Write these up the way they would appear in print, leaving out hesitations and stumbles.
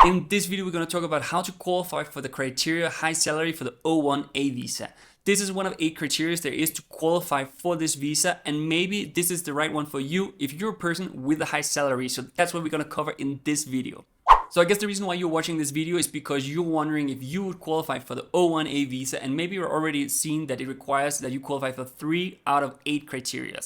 In this video, we're going to talk about how to qualify for the criteria high salary for the O1A visa. This is one of 8 criteria there is to qualify for this visa, and maybe this is the right one for you if you're a person with a high salary. So that's what we're going to cover in this video. So I guess the reason why you're watching this video is because you're wondering if you would qualify for the O1A visa, and maybe you're already seen that it requires that you qualify for 3 out of 8 criteria.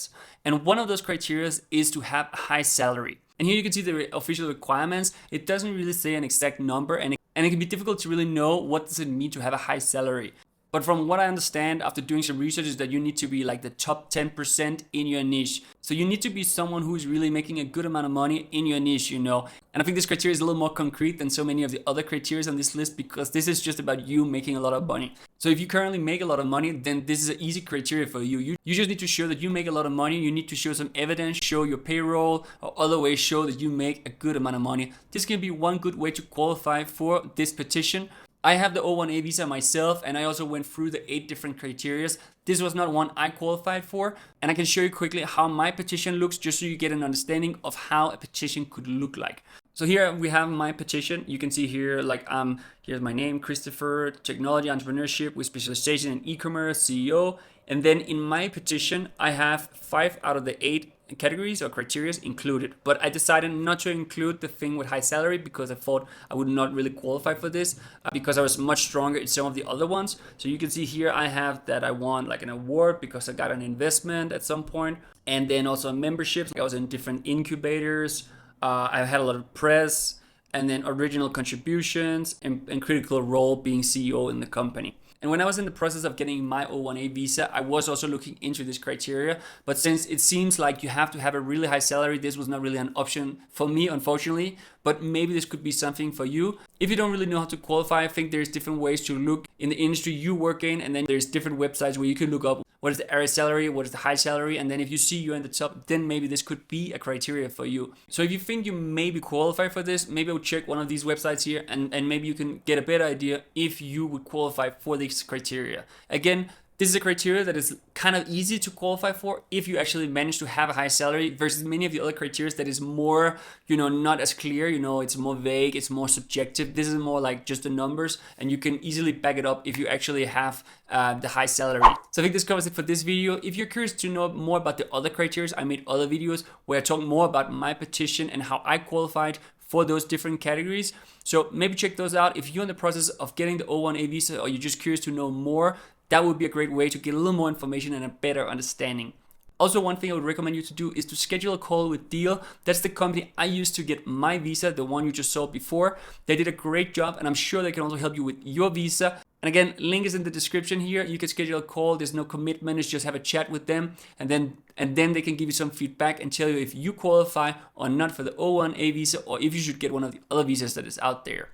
And one of those criteria is to have a high salary. And here you can see the official requirements. It doesn't really say an exact number, and it can be difficult to really know what does it mean to have a high salary. But from what I understand after doing some research is that you need to be like the top 10% in your niche. So you need to be someone who is really making a good amount of money in your niche, you know. And I think this criteria is a little more concrete than so many of the other criteria on this list, because this is just about you making a lot of money. So if you currently make a lot of money, then this is an easy criteria for you. You just need to show that you make a lot of money. You need to show some evidence, show your payroll, or other ways show that you make a good amount of money. This can be one good way to qualify for this petition. I have the O1A visa myself, and I also went through the 8 different criteria. This was not one I qualified for, and I can show you quickly how my petition looks just so you get an understanding of how a petition could look like. So here we have my petition. You can see here, like, here's my name, Christopher, technology entrepreneurship with specialization in e-commerce, CEO. And then in my petition, I have 5 out of the 8 categories or criteria included. But I decided not to include the thing with high salary because I thought I would not really qualify for this because I was much stronger in some of the other ones. So you can see here I have that I won like an award because I got an investment at some point. And then also memberships. I was in different incubators. I had a lot of press, and then original contributions and critical role being CEO in the company. And when I was in the process of getting my O1A visa, I was also looking into this criteria. But since it seems like you have to have a really high salary, this was not really an option for me, unfortunately. But maybe this could be something for you. If you don't really know how to qualify, I think there's different ways to look in the industry you work in. And then there's different websites where you can look up what is the average salary, what is the high salary. And then if you see you're in the top, then maybe this could be a criteria for you. So if you think you maybe qualify for this, maybe I'll check one of these websites here, and maybe you can get a better idea if you would qualify for these criteria. Again, this is a criteria that is kind of easy to qualify for if you actually manage to have a high salary versus many of the other criteria that is more, not as clear, it's more vague, it's more subjective. This is more like just the numbers, and you can easily back it up if you actually have the high salary. So I think this covers it for this video. If you're curious to know more about the other criteria, I made other videos where I talk more about my petition and how I qualified for those different categories. So maybe check those out. If you're in the process of getting the O1A visa, or you're just curious to know more, that would be a great way to get a little more information and a better understanding. Also, one thing I would recommend you to do is to schedule a call with Deel. That's the company I used to get my visa, the one you just saw before. They did a great job, and I'm sure they can also help you with your visa. And again, link is in the description here. You can schedule a call. There's no commitment. It's just have a chat with them, and then they can give you some feedback and tell you if you qualify or not for the O1A visa, or if you should get one of the other visas that is out there.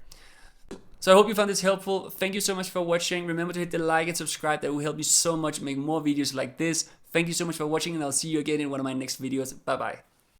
So I hope you found this helpful. Thank you so much for watching. Remember to hit the like and subscribe. That will help me so much make more videos like this. Thank you so much for watching, and I'll see you again in one of my next videos. Bye bye.